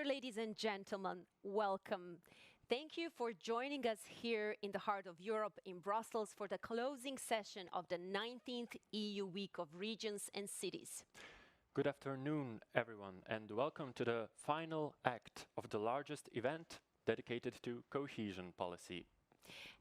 Dear ladies and gentlemen, welcome. Thank you for joining us here in the heart of Europe in Brussels for the closing session of the 19th EU Week of Regions and Cities. Good afternoon, everyone, and welcome to the final act of the largest event dedicated to cohesion policy.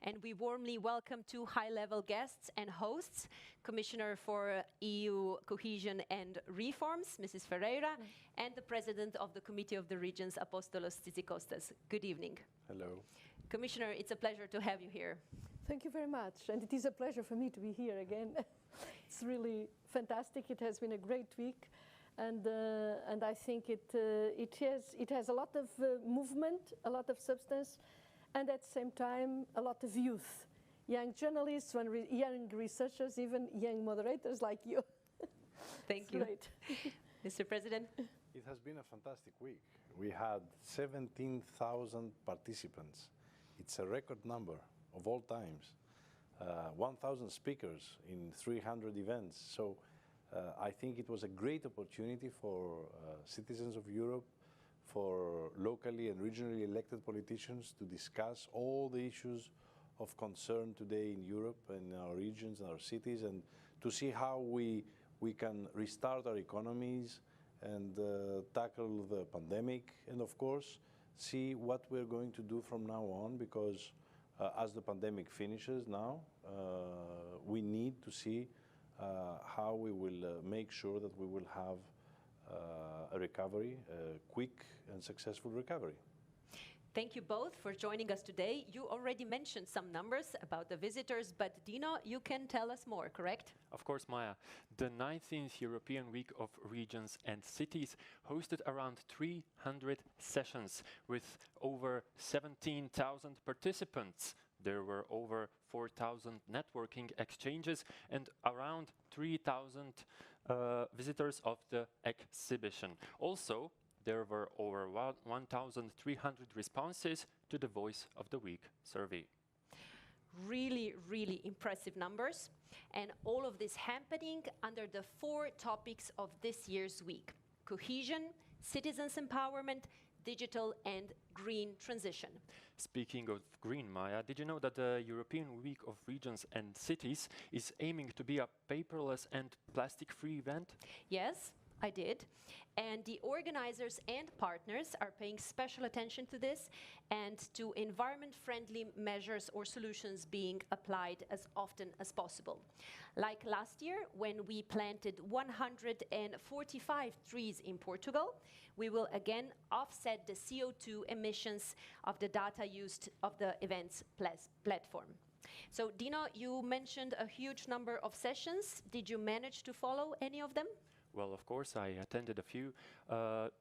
And we warmly welcome two high-level guests and hosts, Commissioner for EU Cohesion and Reforms, Mrs. Ferreira, and the President of the Committee of the Regions, Apostolos Tzitzikostas. Good evening. Hello. Commissioner, it's a pleasure to have you here. Thank you very much, and it is a pleasure for me to be here again. It's really fantastic. It has been a great week, and I think it has a lot of movement, a lot of substance, and at the same time, a lot of youth, young journalists, young researchers, even young moderators like you. Thank you. Great. Mr. President? It has been a fantastic week. We had 17,000 participants. It's a record number of all times. 1,000 speakers in 300 events. So I think it was a great opportunity for citizens of Europe, for locally and regionally elected politicians to discuss all the issues of concern today in Europe and our regions and our cities, and to see how we can restart our economies and tackle the pandemic, and of course see what we're going to do from now on, because as the pandemic finishes now, we need to see how we will make sure that we will have a recovery, a quick and successful recovery. Thank you both for joining us today. You already mentioned some numbers about the visitors, but Dino, you can tell us more, correct? Of course, Maya. The 19th European Week of Regions and Cities hosted around 300 sessions with over 17,000 participants. There were over 4,000 networking exchanges and around 3,000 visitors of the exhibition. Also, there were over 1,300 responses to the Voice of the Week survey. Really, really impressive numbers. And all of this happening under the 4 topics of this year's week: cohesion, citizens' empowerment, digital and green transition. Speaking of green, Maya, did you know that the European Week of Regions and Cities is aiming to be a paperless and plastic-free event? Yes, I did. And the organizers and partners are paying special attention to this and to environment-friendly measures or solutions being applied as often as possible. Like last year, when we planted 145 trees in Portugal, we will again offset the CO2 emissions of the data used of the events platform. So, Dino, you mentioned a huge number of sessions. Did you manage to follow any of them? Well, of course, I attended a few.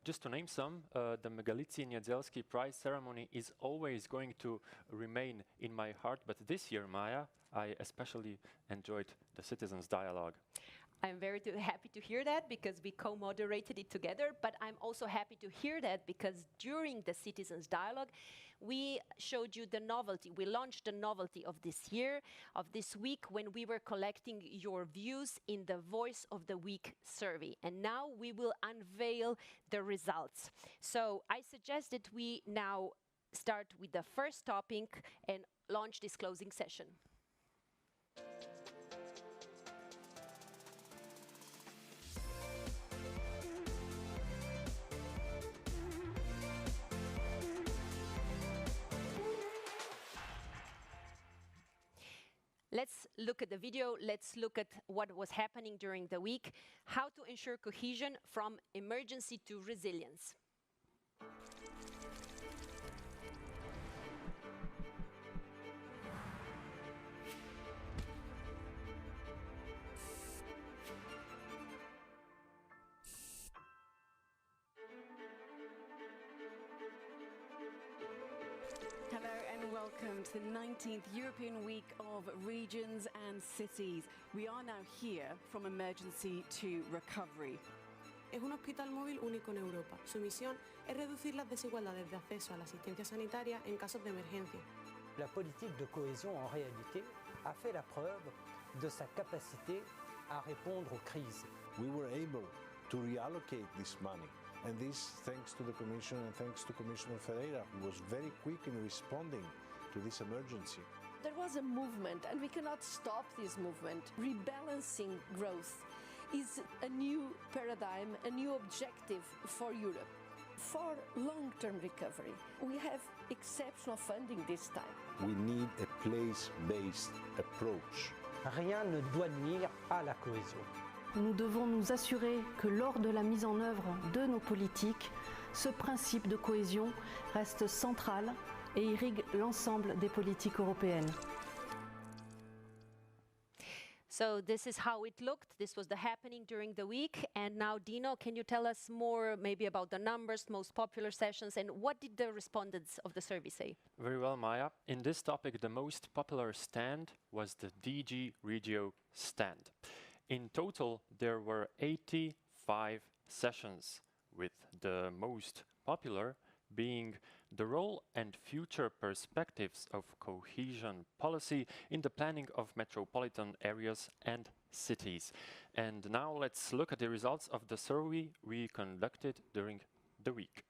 Just to name some, the Megalitsi Niedzielski Prize ceremony is always going to remain in my heart, but this year, Maya, I especially enjoyed the Citizens' Dialogue. I'm very happy to hear that, because we co-moderated it together, but I'm also happy to hear that because during the Citizens' Dialogue, we showed you the novelty. We launched the novelty of this year, of this week, when we were collecting your views in the Voice of the Week survey. And now we will unveil the results. So I suggest that we now start with the first topic and launch this closing session. Let's look at the video. Let's look at what was happening during the week. How to ensure cohesion from emergency to resilience. Hello and welcome to the 19th European Week of Regions and Cities. We are now here from emergency to recovery. Es un hospital móvil único en Europa. Su misión es reducir las desigualdades de acceso a la asistencia sanitaria en casos de emergencia. La politique de cohésion, en réalité, a fait la preuve de sa capacité à répondre aux crises. We were able to reallocate this money And this thanks to the Commission and thanks to Commissioner Ferreira, who was very quick in responding to this emergency. There was a movement, and we cannot stop this movement. Rebalancing growth is a new paradigm, a new objective for Europe. For long-term recovery, we have exceptional funding this time. We need a place-based approach. Rien ne doit nuire à la cohésion. Nous devons nous assurer que lors de la mise en œuvre de nos politiques, ce principe de cohésion reste central et irrigue l'ensemble des politiques européennes. So this is how it looked. This was the happening during the week. And now, Dino, can you tell us more maybe about the numbers, most popular sessions, and what did the respondents of the survey say? Very well, Maya. In this topic, the most popular stand was the DG Regio stand. In total, there were 85 sessions, with the most popular being the role and future perspectives of cohesion policy in the planning of metropolitan areas and cities. And now let's look at the results of the survey we conducted during the week.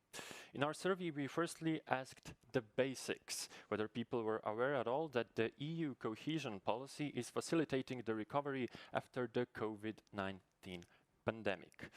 In our survey, we firstly asked the basics, whether people were aware at all that the EU cohesion policy is facilitating the recovery after the COVID-19 pandemic.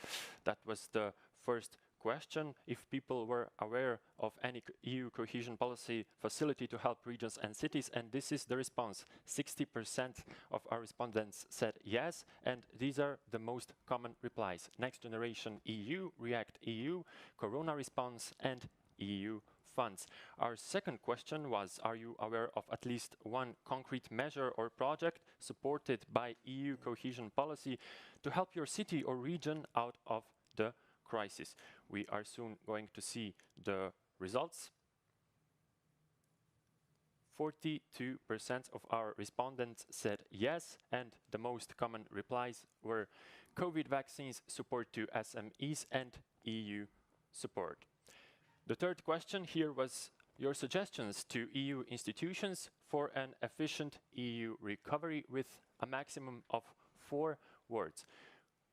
That was the first question, if people were aware of any EU cohesion policy facility to help regions and cities, and this is the response. 60% of our respondents said yes, and these are the most common replies. Next Generation EU, React EU, Corona response, and EU funds. Our second question was, are you aware of at least one concrete measure or project supported by EU cohesion policy to help your city or region out of the crisis? We are soon going to see the results. 42% of our respondents said yes, and the most common replies were COVID vaccines, support to SMEs, and EU support. The third question here was your suggestions to EU institutions for an efficient EU recovery with a maximum of 4 words.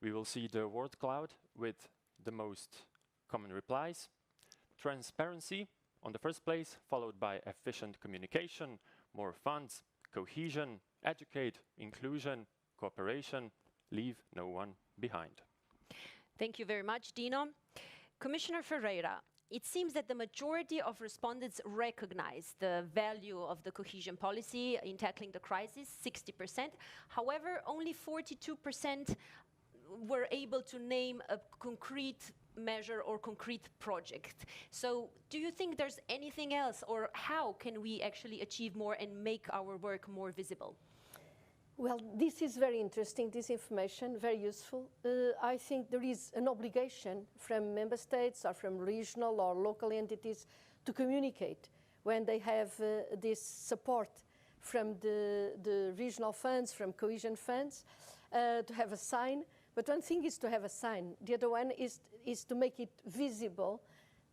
We will see the word cloud with the most common replies. Transparency on the first place, followed by efficient communication, more funds, cohesion, educate, inclusion, cooperation, leave no one behind. Thank you very much, Dino. Commissioner Ferreira, it seems that the majority of respondents recognize the value of the cohesion policy in tackling the crisis, 60%. However, only 42% were able to name a concrete measure or concrete project. So do you think there's anything else, or how can we actually achieve more and make our work more visible? Well, this is very interesting, this information, very useful. I think there is an obligation from member states or from regional or local entities to communicate when they have this support from the regional funds, from cohesion funds, to have a sign. But one thing is to have a sign. The other one is to make it visible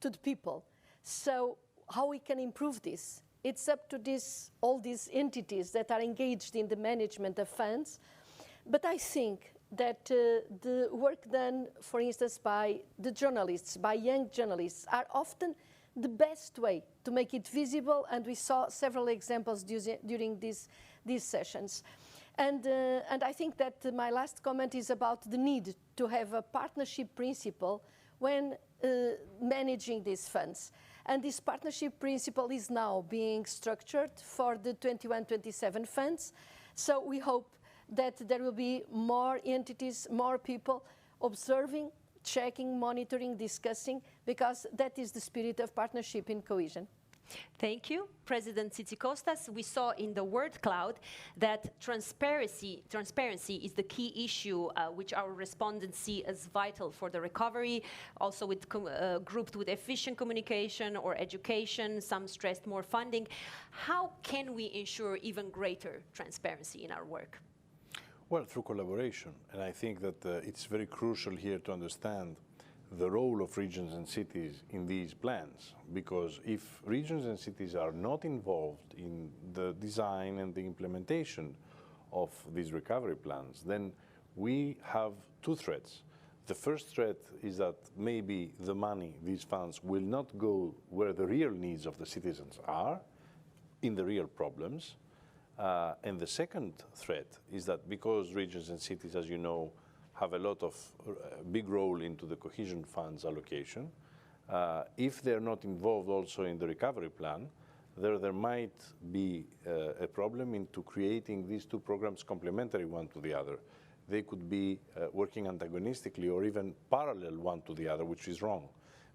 to the people. So how we can improve this? It's up to all these entities that are engaged in the management of funds. But I think that the work done, for instance, by the journalists, by young journalists, are often the best way to make it visible. And we saw several examples during these sessions. And I think that my last comment is about the need to have a partnership principle when managing these funds. And this partnership principle is now being structured for the 21-27 funds. So we hope that there will be more entities, more people observing, checking, monitoring, discussing, because that is the spirit of partnership in cohesion. Thank you, President Tzitzikostas. We saw in the word cloud that transparency is the key issue which our respondents see as vital for the recovery, also with grouped with efficient communication or education. Some stressed more funding. How can we ensure even greater transparency in our work? Well, through collaboration. And I think that it's very crucial here to understand the role of regions and cities in these plans, because if regions and cities are not involved in the design and the implementation of these recovery plans, then we have two threats. The first threat is that maybe the money, these funds, will not go where the real needs of the citizens are, in the real problems. And the second threat is that because regions and cities, as you know, have a lot of big role into the cohesion funds allocation, if they're not involved also in the recovery plan, there might be a problem into creating these two programs complementary one to the other. They could be working antagonistically or even parallel one to the other, which is wrong.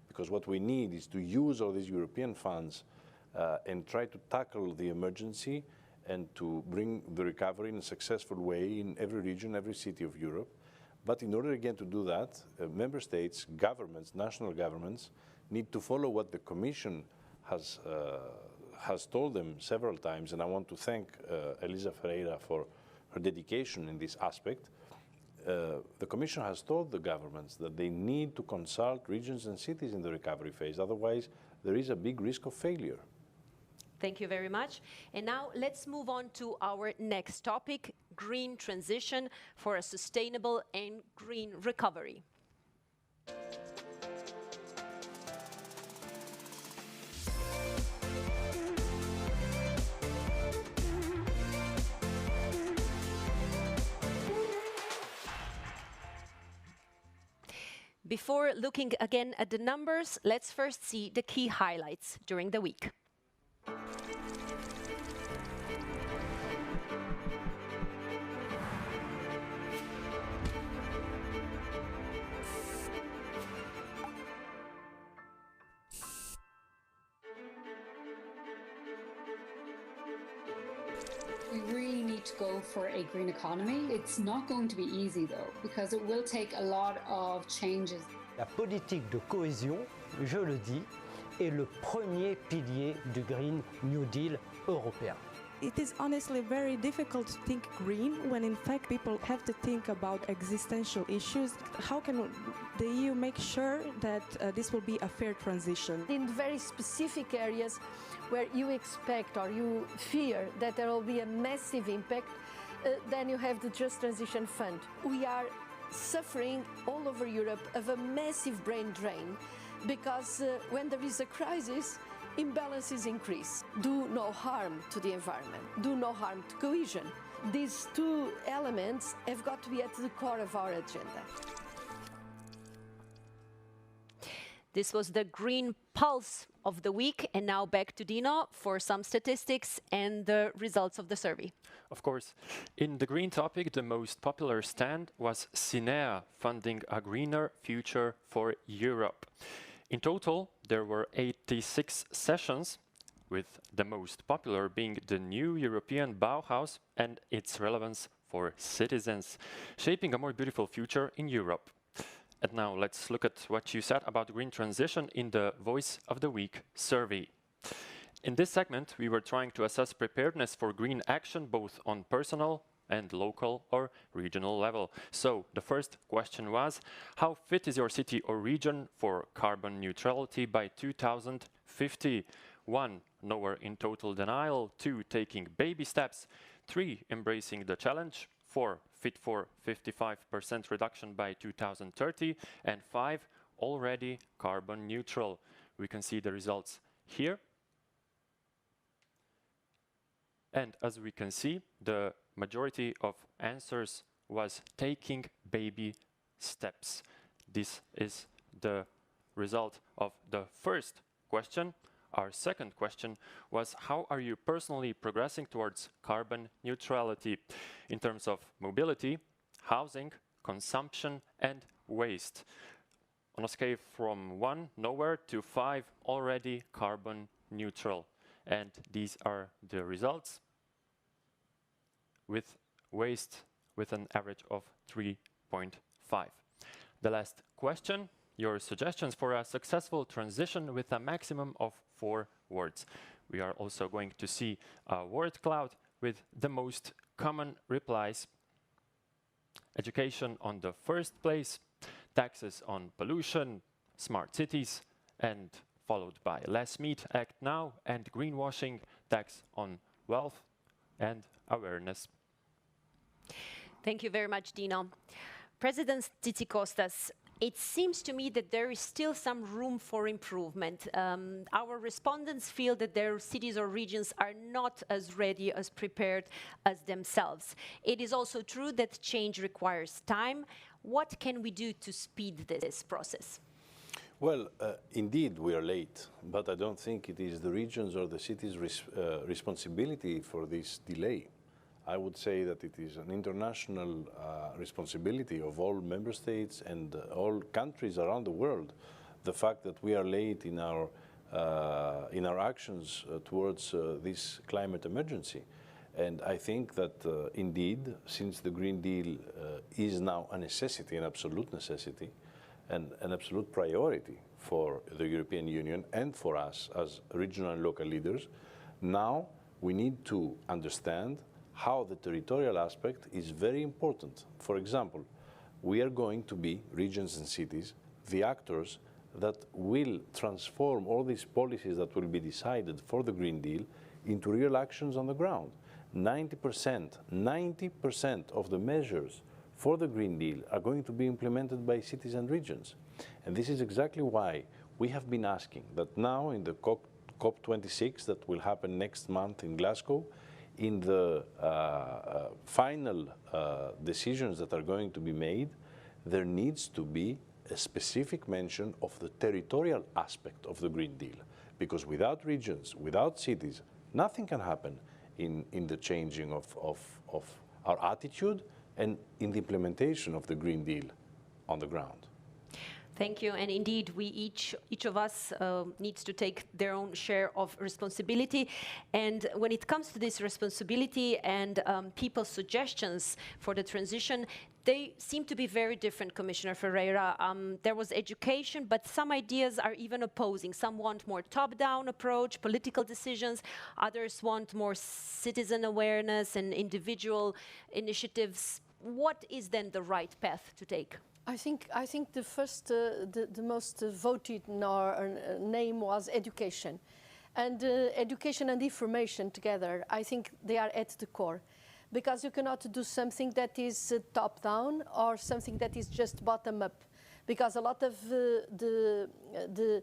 Because what we need is to use all these European funds and try to tackle the emergency and to bring the recovery in a successful way in every region, every city of Europe. But in order again to do that, member states, governments, national governments need to follow what the Commission has told them several times, and I want to thank Elisa Ferreira for her dedication in this aspect. The Commission has told the governments that they need to consult regions and cities in the recovery phase, otherwise there is a big risk of failure. Thank you very much. And now let's move on to our next topic, green transition for a sustainable and green recovery. Before looking again at the numbers, let's first see the key highlights during the week. We really need to go for a green economy. It's not going to be easy though, because it will take a lot of changes. La politique de cohésion, je le dis, est le premier pilier du Green New Deal européen. It is honestly very difficult to think green when in fact people have to think about existential issues. How can the EU make sure that this will be a fair transition? In very specific areas where you expect or you fear that there will be a massive impact, then you have the Just Transition Fund. We are suffering all over Europe of a massive brain drain because when there is a crisis, imbalances increase. Do no harm to the environment, do no harm to cohesion. These two elements have got to be at the core of our agenda. This was the Green Pulse of the week, and now back to Dino for some statistics and the results of the survey. Of course. In the green topic, the most popular stand was CINEA, funding a greener future for Europe. In total, there were 86 sessions, with the most popular being the new European Bauhaus and its relevance for citizens, shaping a more beautiful future in Europe. And now let's look at what you said about green transition in the Voice of the Week survey. In this segment, we were trying to assess preparedness for green action both on personal and local or regional level. So the first question was, how fit is your city or region for carbon neutrality by 2050? 1, nowhere in total denial. 2, taking baby steps. 3, embracing the challenge. 4, fit for 55% reduction by 2030. And 5, already carbon neutral. We can see the results here. And as we can see, the majority of answers was taking baby steps. This is the result of the first question. Our second question was, how are you personally progressing towards carbon neutrality in terms of mobility, housing, consumption, and waste? On a scale from 1, nowhere, to 5, already carbon neutral. And these are the results, with waste with an average of 3.5. The last question, your suggestions for a successful transition with a maximum of 4 words. We are also going to see a word cloud with the most common replies. Education on the first place, taxes on pollution, smart cities, and followed by less meat, act now, and greenwashing, tax on wealth and awareness. Thank you very much, Dino. President Tzitzikostas, It seems to me that there is still some room for improvement. Our respondents feel that their cities or regions are not as ready, as prepared as themselves. It is also true that change requires time. What can we do to speed this process? Well, indeed, we are late, but I don't think it is the regions or the cities' responsibility for this delay. I would say that it is an international responsibility of all member states and all countries around the world. The fact that we are late in our actions towards this climate emergency. And I think that indeed, since the Green Deal is now a necessity, an absolute necessity, and an absolute priority for the European Union and for us as regional and local leaders, now we need to understand how the territorial aspect is very important. For example, we are going to be, regions and cities, the actors that will transform all these policies that will be decided for the Green Deal into real actions on the ground. 90% of the measures for the Green Deal are going to be implemented by cities and regions. And this is exactly why we have been asking that now in the COP26 that will happen next month in Glasgow, in the final decisions that are going to be made, there needs to be a specific mention of the territorial aspect of the Green Deal. Because without regions, without cities, nothing can happen in the changing of our attitude and in the implementation of the Green Deal on the ground. Thank you. And indeed, we each of us needs to take their own share of responsibility. And when it comes to this responsibility and people's suggestions for the transition, they seem to be very different, Commissioner Ferreira. There was education, but some ideas are even opposing. Some want more top-down approach, political decisions. Others want more citizen awareness and individual initiatives. What is then the right path to take? I think the first, the most voted name was education. And education and information together, I think they are at the core. Because you cannot do something that is top-down or something that is just bottom-up. Because a lot of the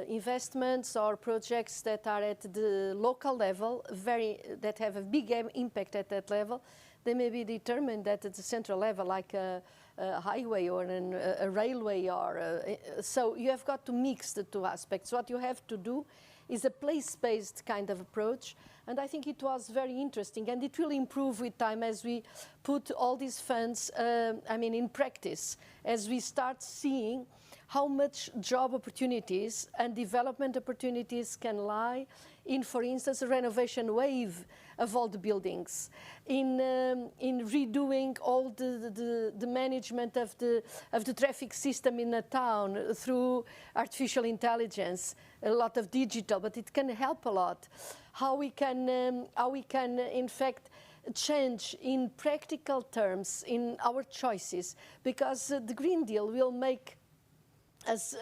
investments or projects that are at the local level, that have a big impact at that level, they may be determined at the central level, like a highway or a railway. So you have got to mix the two aspects. What you have to do is a place-based kind of approach. And I think it was very interesting, and it will improve with time as we put all these funds, in practice, as we start seeing how much job opportunities and development opportunities can lie in, for instance, a renovation wave of all the buildings, in redoing all the management of the traffic system in a town through artificial intelligence, a lot of digital, but it can help a lot. How we can in fact change in practical terms in our choices, because the Green Deal will make us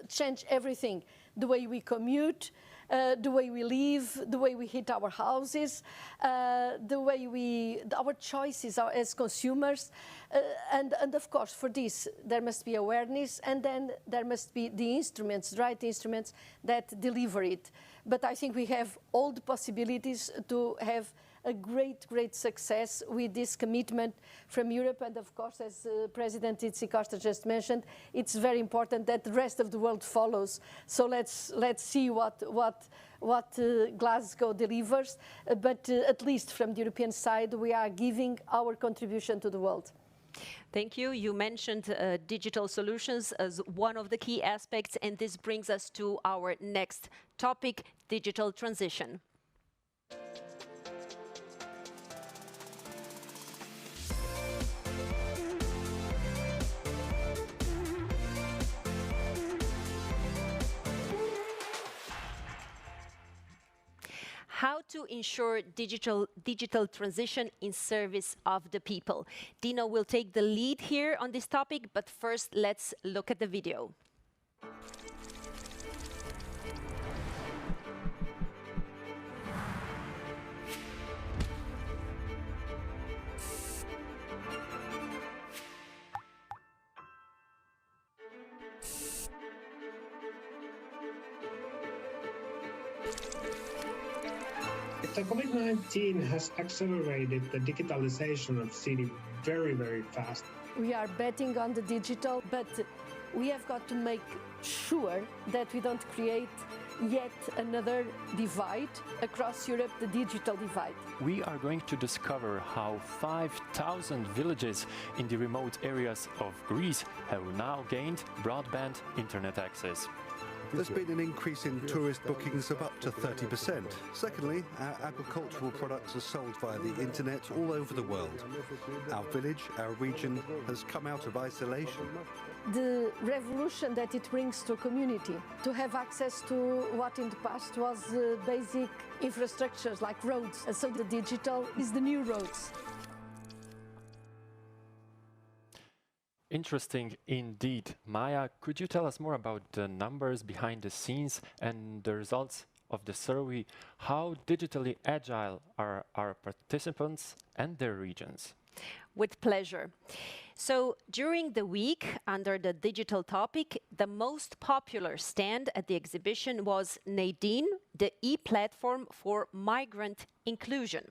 change everything, the way we commute, the way we live, the way we heat our houses, the way our choices are as consumers, and of course for this there must be awareness, and then there must be the instruments, right instruments that deliver it. But I think we have all the possibilities to have a great success with this commitment from Europe. And of course, as President Tzitzikostas just mentioned, it's very important that the rest of the world follows. So let's see what Glasgow delivers. But at least from the European side, we are giving our contribution to the world. Thank you. You mentioned digital solutions as one of the key aspects, and this brings us to our next topic, digital transition. How to ensure digital transition in service of the people. Dino will take the lead here on this topic, but first let's look at the video. The COVID-19 has accelerated the digitalization of city very, very fast. We are betting on the digital, but we have got to make sure that we don't create yet another divide across Europe, the digital divide. We are going to discover how 5,000 villages in the remote areas of Greece have now gained broadband internet access. There's been an increase in tourist bookings of up to 30%. Secondly, our agricultural products are sold via the internet all over the world. Our village, our region, has come out of isolation. The revolution that it brings to a community, to have access to what in the past was basic infrastructures like roads. And so the digital is the new roads. Interesting indeed. Maya, could you tell us more about the numbers behind the scenes and the results of the survey? How digitally agile are our participants and their regions? With pleasure. So during the week, under the digital topic, the most popular stand at the exhibition was Nadine, the e-platform for migrant inclusion.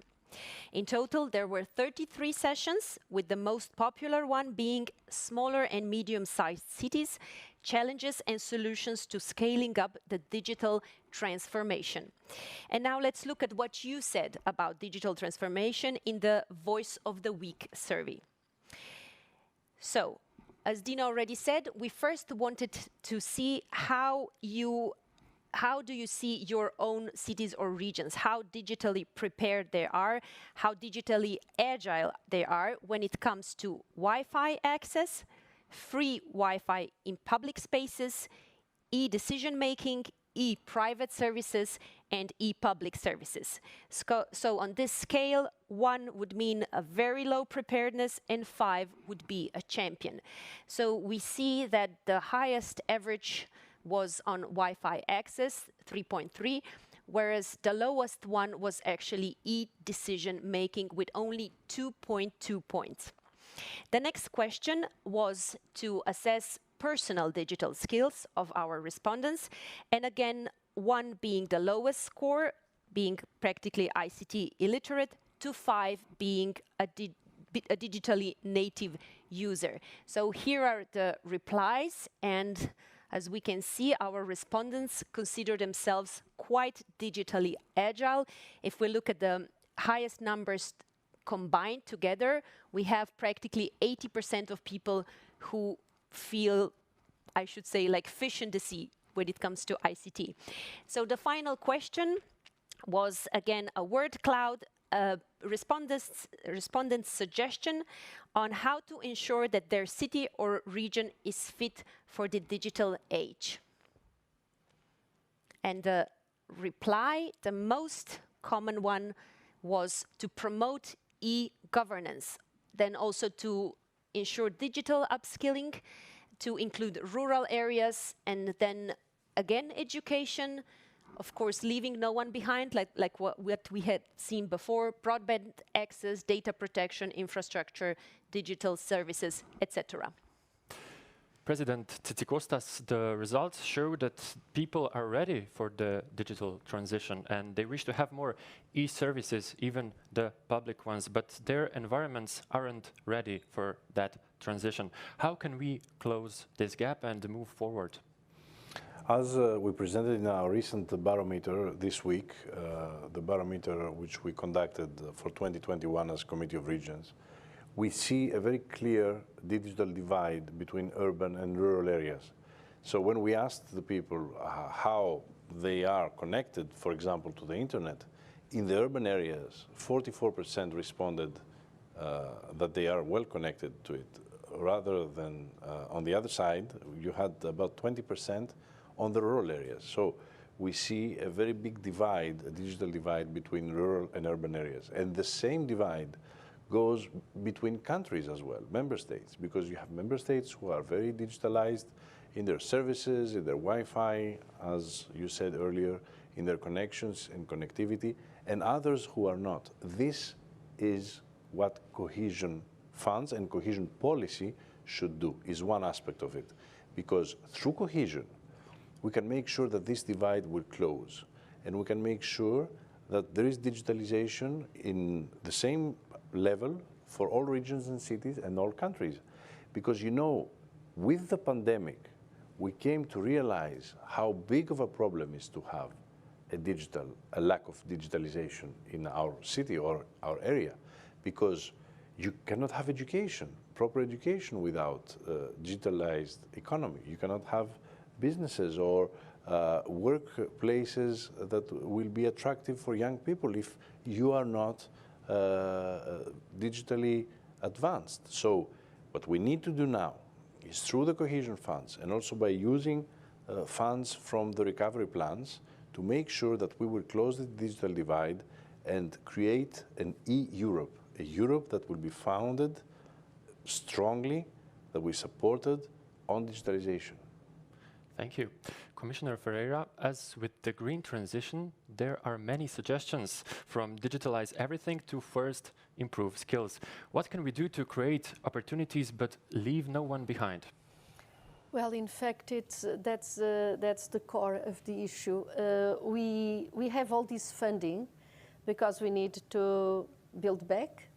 In total, there were 33 sessions, with the most popular one being smaller and medium-sized cities, challenges and solutions to scaling up the digital transformation. And now let's look at what you said about digital transformation in the Voice of the Week survey. So, as Dina already said, we first wanted to see how do you see your own cities or regions, how digitally prepared they are, how digitally agile they are when it comes to Wi-Fi access, free Wi-Fi in public spaces, e-decision making, e-private services, and e-public services. So on this scale, 1 would mean a very low preparedness and 5 would be a champion. So we see that the highest average was on Wi-Fi access, 3.3, whereas the lowest one was actually e-decision making with only 2.2 points. The next question was to assess personal digital skills of our respondents, and again, 1 being the lowest score, being practically ICT illiterate, to 5 being a digitally native user. So here are the replies, and as we can see, our respondents consider themselves quite digitally agile. If we look at the highest numbers combined together, we have practically 80% of people who feel, I should say, like fish in the sea when it comes to ICT. So the final question was, again, a word cloud, respondents' suggestion on how to ensure that their city or region is fit for the digital age. And the reply, the most common one, was to promote e-governance, then also to ensure digital upskilling, to include rural areas, and then again education, of course leaving no one behind, like what we had seen before, broadband access, data protection, infrastructure, digital services, etc. President Tzitzikostas, the results show that people are ready for the digital transition and they wish to have more e-services, even the public ones, but their environments aren't ready for that transition. How can we close this gap and move forward? As we presented in our recent barometer this week, the barometer which we conducted for 2021 as Committee of Regions, we see a very clear digital divide between urban and rural areas. So when we asked the people how they are connected, for example, to the internet, in the urban areas, 44% responded that they are well connected to it, rather than on the other side, you had about 20% on the rural areas. So we see a very big divide, a digital divide between rural and urban areas. And the same divide goes between countries as well, member states, because you have member states who are very digitalized in their services, in their Wi-Fi, as you said earlier, in their connections and connectivity, and others who are not. This is what cohesion funds and cohesion policy should do, is one aspect of it. Because through cohesion, we can make sure that this divide will close, and we can make sure that there is digitalization in the same level for all regions and cities and all countries. Because, you know, with the pandemic, we came to realize how big of a problem is to have a lack of digitalization in our city or our area, because you cannot have education, proper education without digitalized economy. You cannot have businesses or workplaces that will be attractive for young people if you are not digitally advanced. So what we need to do now is through the cohesion funds and also by using funds from the recovery plans to make sure that we will close the digital divide and create an e-Europe, a Europe that will be founded strongly, that we supported on digitalization. Thank you. Commissioner Ferreira, as with the green transition, there are many suggestions, from digitalize everything to first improve skills. What can we do to create opportunities but leave no one behind? Well, in fact, that's the core of the issue. We have all this funding because we need to build back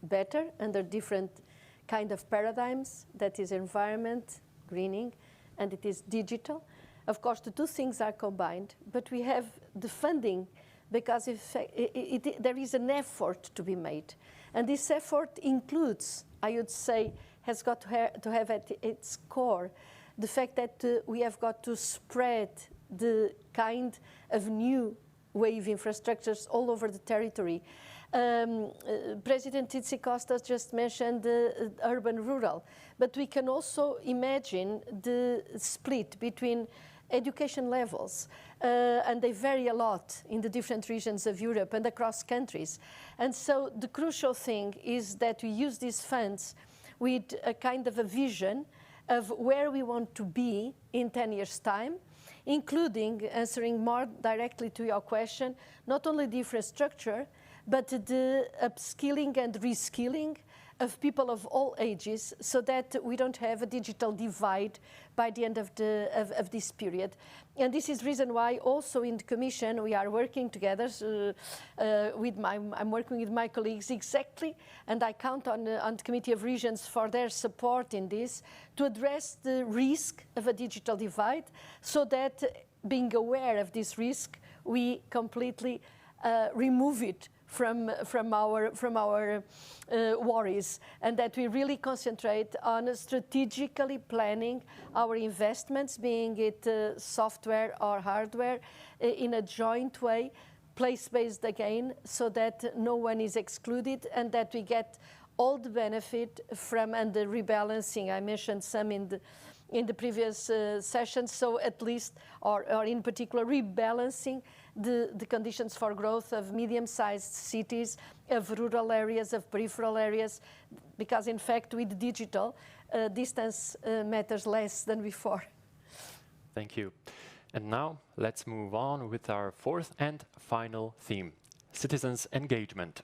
better under different kind of paradigms. That is environment, greening, and it is digital. Of course, the two things are combined, but we have the funding because there is an effort to be made. And this effort includes, I would say, has got to have at its core the fact that we have got to spread the kind of new wave infrastructures all over the territory. President Tzitzikostas just mentioned urban-rural, but we can also imagine the split between education levels, and they vary a lot in the different regions of Europe and across countries. And so the crucial thing is that we use these funds with a kind of a vision of where we want to be in 10 years' time, including, answering more directly to your question, not only the infrastructure, but the upskilling and reskilling of people of all ages, so that we don't have a digital divide by the end of this period. And this is the reason why also in the Commission we are working together I'm working with my colleagues exactly, and I count on the Committee of Regions for their support in this, to address the risk of a digital divide, so that being aware of this risk, we completely remove it from our worries, and that we really concentrate on strategically planning our investments, being it software or hardware, in a joint way, place-based again, so that no one is excluded and that we get all the benefit from, and the rebalancing. I mentioned some in the previous session, so at least, or in particular, rebalancing the conditions for growth of medium-sized cities, of rural areas, of peripheral areas, because in fact with digital, distance matters less than before. Thank you. And now let's move on with our fourth and final theme, citizens' engagement.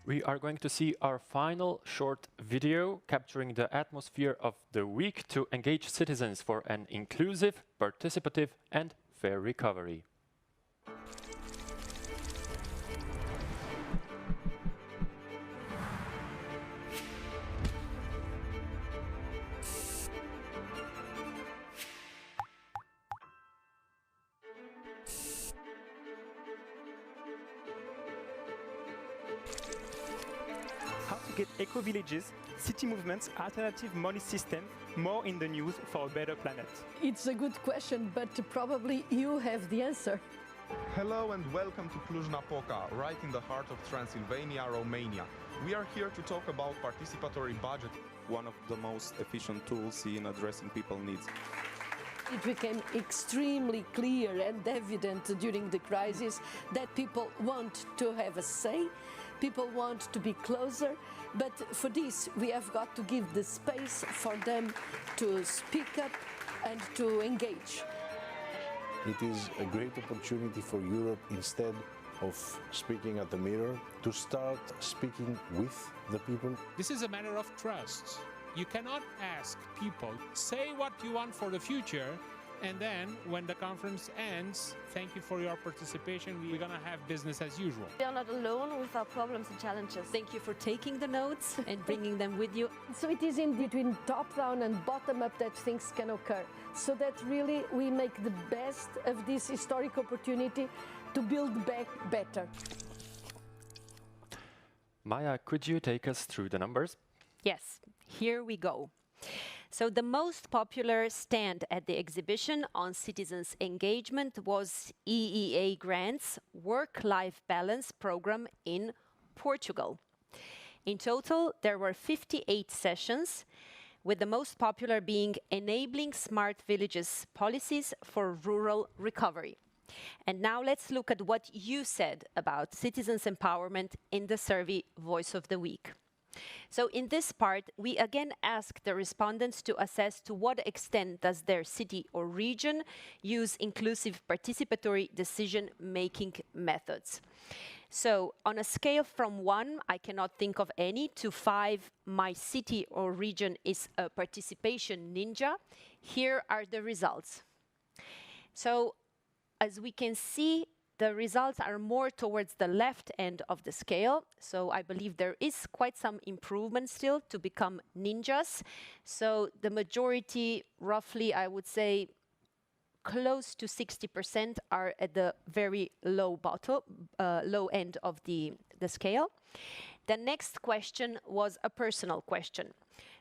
We are going to see our final short video capturing the atmosphere of the week to engage citizens for an inclusive, participative and fair recovery. Get eco-villages, city movements, alternative money system more in the news for a better planet? It's a good question, but probably you have the answer. Hello and welcome to Cluj-Napoca, right in the heart of Transylvania, Romania. We are here to talk about participatory budget, one of the most efficient tools in addressing people's needs. It became extremely clear and evident during the crisis that people want to have a say, people want to be closer, but for this we have got to give the space for them to speak up and to engage. It is a great opportunity for Europe instead of speaking at the mirror to start speaking with the people. This is a matter of trust. You cannot ask people, say what you want for the future, and then when the conference ends, thank you for your participation, we're going to have business as usual. We are not alone with our problems and challenges. Thank you for taking the notes and bringing them with you. So it is in between top-down and bottom-up that things can occur, so that really we make the best of this historic opportunity to build back better. Maya, could you take us through the numbers? Yes, here we go. So the most popular stand at the exhibition on citizens' engagement was EEA Grant's Work-Life Balance program in Portugal. In total, there were 58 sessions, with the most popular being Enabling Smart Villages Policies for Rural Recovery. And now let's look at what you said about citizens' empowerment in the survey Voice of the Week. So in this part, we again asked the respondents to assess to what extent does their city or region use inclusive participatory decision-making methods. So on a scale from 1, I cannot think of any, to 5, my city or region is a participation ninja, here are the results. So as we can see, the results are more towards the left end of the scale. So I believe there is quite some improvement still to become ninjas. So the majority, roughly, I would say, close to 60% are at the very low end of the scale. The next question was a personal question.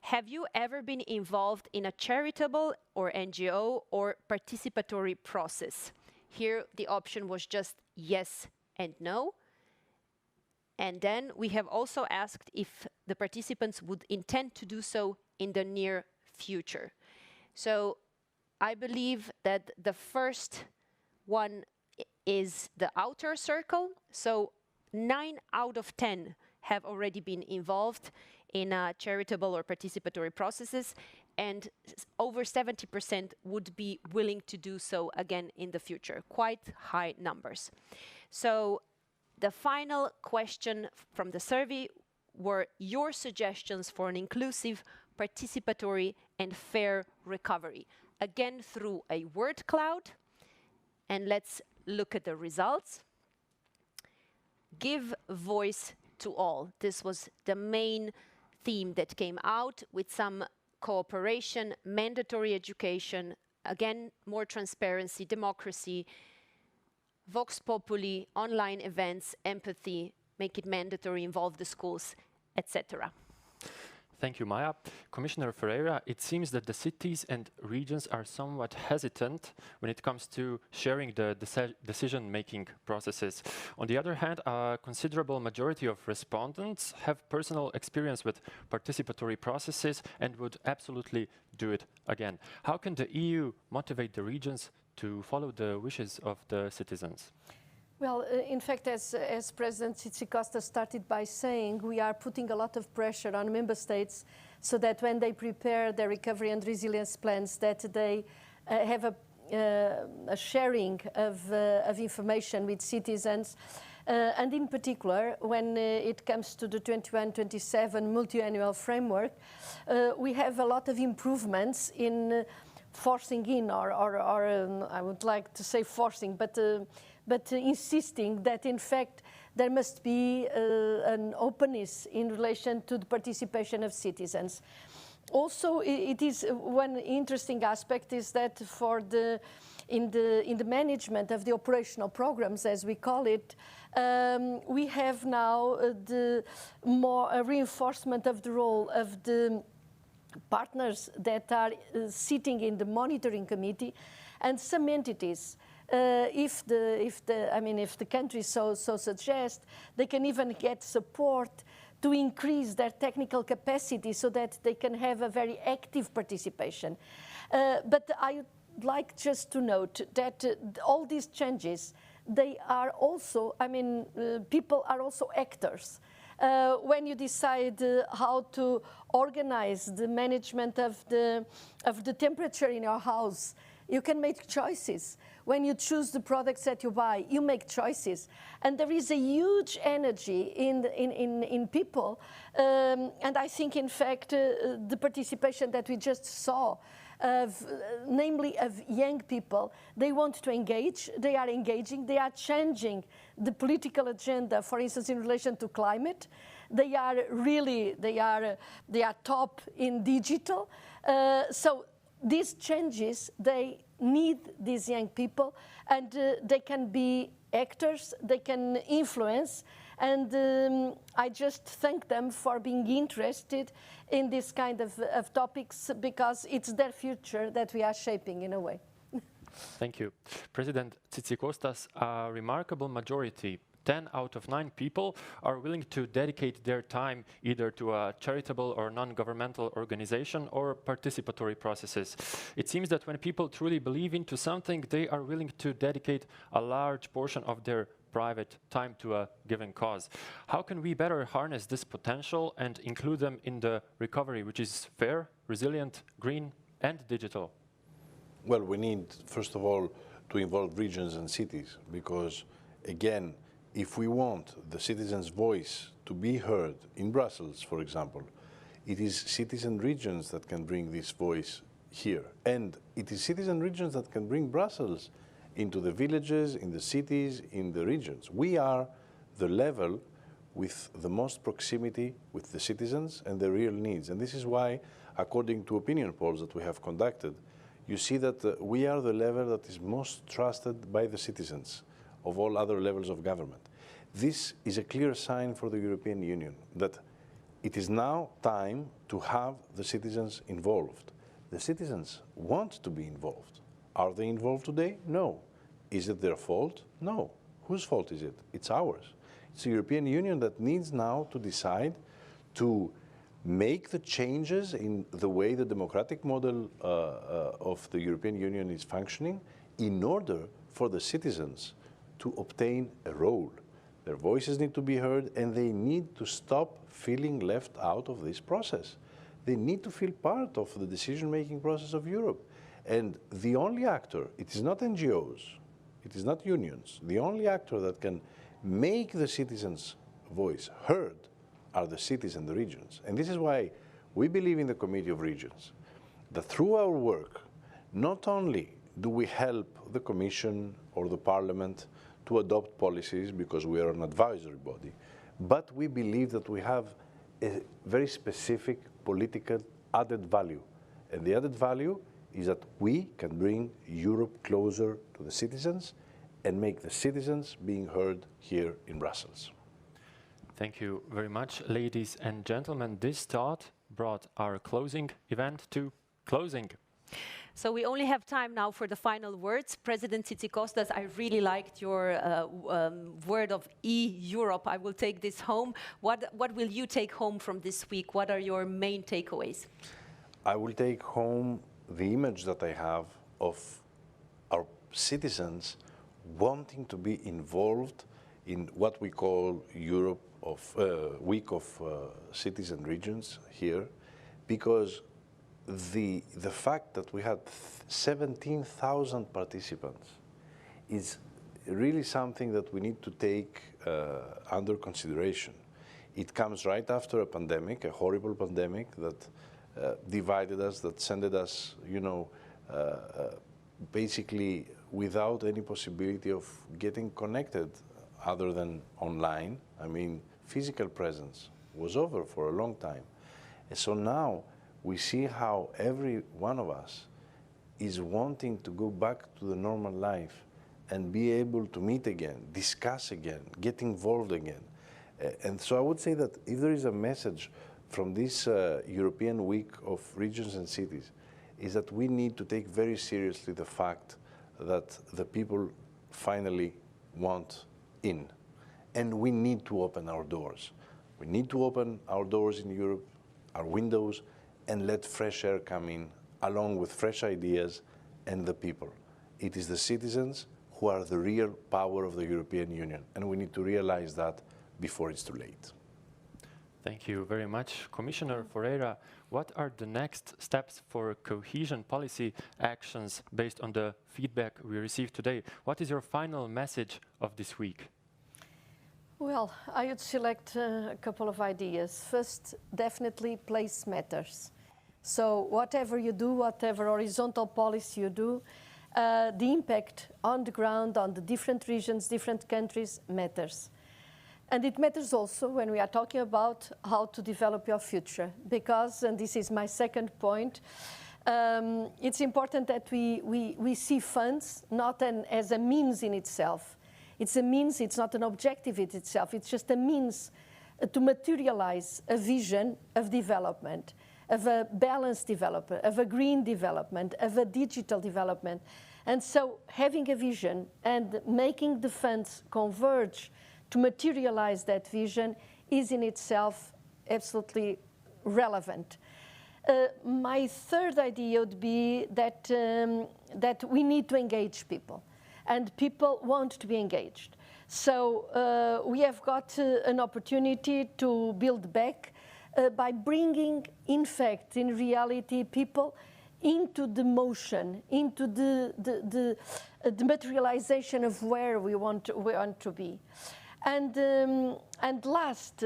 Have you ever been involved in a charitable or NGO or participatory process? Here, the option was just yes and no. And then we have also asked if the participants would intend to do so in the near future. So I believe that the first one is the outer circle. So 9 out of 10 have already been involved in charitable or participatory processes, and over 70% would be willing to do so again in the future. Quite high numbers. So the final question from the survey were your suggestions for an inclusive, participatory, and fair recovery. Again, through a word cloud. And let's look at the results. Give voice to all. This was the main theme that came out, with some cooperation, mandatory education, again, more transparency, democracy, vox populi, online events, empathy, make it mandatory, involve the schools, etc. Thank you, Maya. Commissioner Ferreira, it seems that the cities and regions are somewhat hesitant when it comes to sharing the decision-making processes. On the other hand, a considerable majority of respondents have personal experience with participatory processes and would absolutely do it again. How can the EU motivate the regions to follow the wishes of the citizens? Well, in fact, as President Tzitzikostas started by saying, we are putting a lot of pressure on member states so that when they prepare their recovery and resilience plans, that they have a sharing of information with citizens. And in particular, when it comes to the 21-27 multi-annual framework, we have a lot of improvements in forcing in, or I would like to say forcing, but insisting that, in fact, there must be an openness in relation to the participation of citizens. Also, it is one interesting aspect is that in the management of the operational programs, as we call it, we have now the more reinforcement of the role of the partners that are sitting in the monitoring committee, and some entities. If the country so suggests, they can even get support to increase their technical capacity so that they can have a very active participation. But I would like just to note that all these changes, they are also, people are also actors. When you decide how to organize the management of the temperature in your house, You can make choices. When you choose the products that you buy, you make choices. And there is a huge energy in people. And I think, in fact, the participation that we just saw, namely of young people, they want to engage, they are engaging, they are changing the political agenda, for instance, in relation to climate. They are really, they are top in digital. So these changes, they need these young people, and they can be actors, they can influence, and I just thank them for being interested in this kind of topics, because it's their future that we are shaping in a way. Thank you. President Tzitzikostas, a remarkable majority, 10 out of 9 people, are willing to dedicate their time either to a charitable or non-governmental organization or participatory processes. It seems that when people truly believe into something, they are willing to dedicate a large portion of their private time to a given cause. How can we better harness this potential and include them in the recovery, which is fair, resilient, green, and digital? Well, we need, first of all, to involve regions and cities, because, again, if we want the citizens' voice to be heard in Brussels, for example, it is cities and regions that can bring this voice here. And it is cities and regions that can bring Brussels into the villages, in the cities, in the regions. We are the level with the most proximity with the citizens and their real needs. And this is why, according to opinion polls that we have conducted, you see that we are the level that is most trusted by the citizens of all other levels of government. This is a clear sign for the European Union that it is now time to have the citizens involved. The citizens want to be involved. Are they involved today? No. Is it their fault? No. Whose fault is it? It's ours. It's the European Union that needs now to decide to make the changes in the way the democratic model of the European Union is functioning in order for the citizens to obtain a role. Their voices need to be heard, and they need to stop feeling left out of this process. They need to feel part of the decision-making process of Europe. And the only actor, it is not NGOs, it is not unions, the only actor that can make the citizens' voice heard are the cities and the regions. And this is why we believe in the Committee of Regions, that through our work, not only do we help the Commission or the Parliament to adopt policies because we are an advisory body, but we believe that we have a very specific political added value. And the added value is that we can bring Europe closer to the citizens and make the citizens being heard here in Brussels. Thank you very much, ladies and gentlemen. This thought brought our closing event to closing. So we only have time now for the final words. President Tzitzikostas, I really liked your word of Europe. I will take this home. What will you take home from this week? What are your main takeaways? I will take home the image that I have of our citizens wanting to be involved in what we call Week of Cities and Regions here, because the fact that we had 17,000 participants is really something that we need to take under consideration. It comes right after a pandemic, a horrible pandemic that divided us, that sent us, basically without any possibility of getting connected other than online. I mean, physical presence was over for a long time. And so now we see how every one of us is wanting to go back to the normal life and be able to meet again, discuss again, get involved again. And so I would say that if there is a message from this European Week of Regions and Cities, is that we need to take very seriously the fact that the people finally want in. And we need to open our doors. We need to open our doors in Europe, our windows, and let fresh air come in, along with fresh ideas and the people. It is the citizens who are the real power of the European Union, and we need to realize that before it's too late. Thank you very much. Commissioner Ferreira, what are the next steps for cohesion policy actions based on the feedback we received today? What is your final message of this week? Well, I would select a couple of ideas. First, definitely place matters. So whatever you do, whatever horizontal policy you do, the impact on the ground, on the different regions, different countries matters. And it matters also when we are talking about how to develop your future, because, and this is my second point, it's important that we see funds not as a means in itself. It's a means, it's not an objective in itself, it's just a means to materialize a vision of development, of a balanced development, of a green development, of a digital development. And so having a vision and making the funds converge to materialize that vision is in itself absolutely relevant. My third idea would be that, that we need to engage people, and people want to be engaged. So we have got an opportunity to build back by bringing, in fact, in reality, people into the motion, into the materialization of where we want to be. And last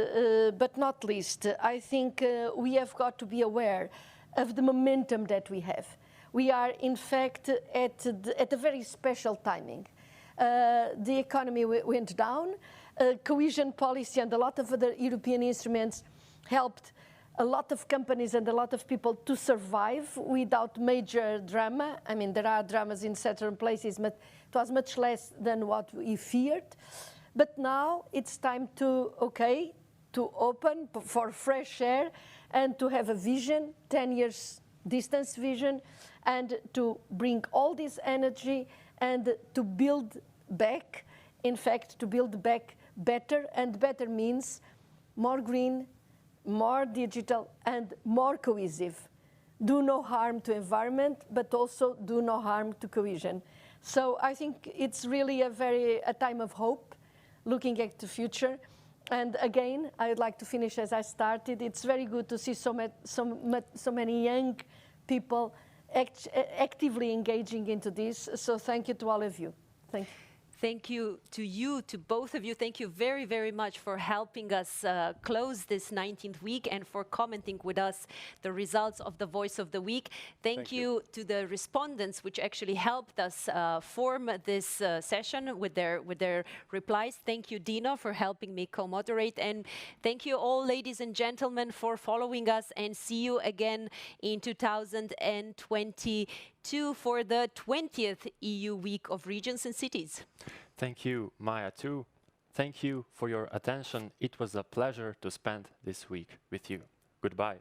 but not least, I think we have got to be aware of the momentum that we have. We are, in fact, at a very special timing. The economy went down. Cohesion policy and a lot of other European instruments helped a lot of companies and a lot of people to survive without major drama. I mean, there are dramas in certain places, but it was much less than what we feared. But now it's time to, okay, to open for fresh air and to have a vision, 10 years distance vision, and to bring all this energy and to build back, in fact, to build back better, and better means more green, more digital, and more cohesive. Do no harm to environment, but also do no harm to cohesion. So I think it's really a time of hope, looking at the future. And again, I would like to finish as I started. It's very good to see so many young people actively engaging into this. So thank you to all of you. Thank you. Thank you, to both of you. Thank you very, very much for helping us close this 19th week and for commenting with us the results of the Voice of the Week. Thank you to the respondents, which actually helped us form this session with their replies. Thank you, Dino, for helping me co-moderate. And thank you all, ladies and gentlemen, for following us, and see you again in 2022 for the 20th EU Week of Regions and Cities. Thank you, Maya, too. Thank you for your attention. It was a pleasure to spend this week with you. Goodbye.